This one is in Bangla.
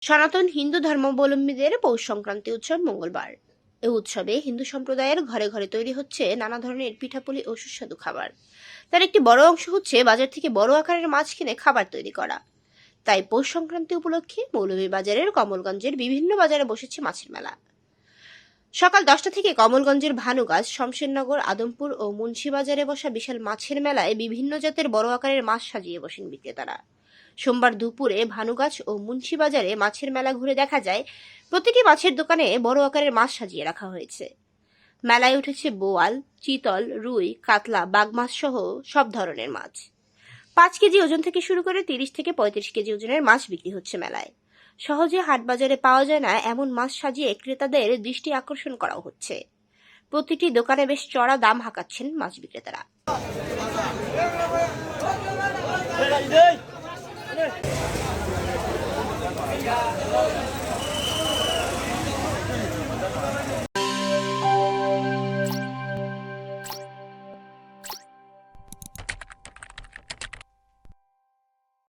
সনাতন হিন্দু ধর্মাবলম্বীদের পৌষ সংক্রান্তি উৎসব মঙ্গলবার। এই উৎসবে হিন্দু সম্প্রদায়ের ঘরে ঘরে তৈরি হচ্ছে নানা ধরনের পিঠাপুলি ও সুস্বাদু খাবার। তার একটি বড় অংশ হচ্ছে বাজার থেকে বড় আকারের মাছ কিনে খাবার তৈরি করা। তাই পৌষ সংক্রান্তি উপলক্ষে মৌলভীবাজারের কমলগঞ্জের বিভিন্ন বাজারে বসেছে মাছের মেলা। সকাল 10টা থেকে কমলগঞ্জের ভানুগাছ, শমশেরনগর, আদমপুর ও মুন্সিবাজারে বসা বিশাল মাছের মেলায় বিভিন্ন জাতের বড় আকারের মাছ সাজিয়ে বসেন বিক্রেতারা। সোমবার দুপুরে ভানুগাছ ও মুন্সিবাজারে মাছের মেলা ঘুরে দেখা যায় প্রতিটি মাছের দোকানে বড় আকারের মাছ সাজিয়ে রাখা হয়েছে। মেলায় উঠেছে বোয়াল, চিতল, রুই, কাতলা, বাগ মাছ সহ সব ধরনের মাছ। 5 কেজি ওজন থেকে শুরু করে 30 থেকে 35 কেজি ওজনের মাছ বিক্রি হচ্ছে মেলায়। সহজে হাট বাজারে পাওয়া যায় না এমন মাছ সাজিয়ে ক্রেতাদের দৃষ্টি আকর্ষণ করা হচ্ছে। প্রতিটি দোকানে বেশ চড়া দাম হাঁকাচ্ছেন মাছ বিক্রেতারা।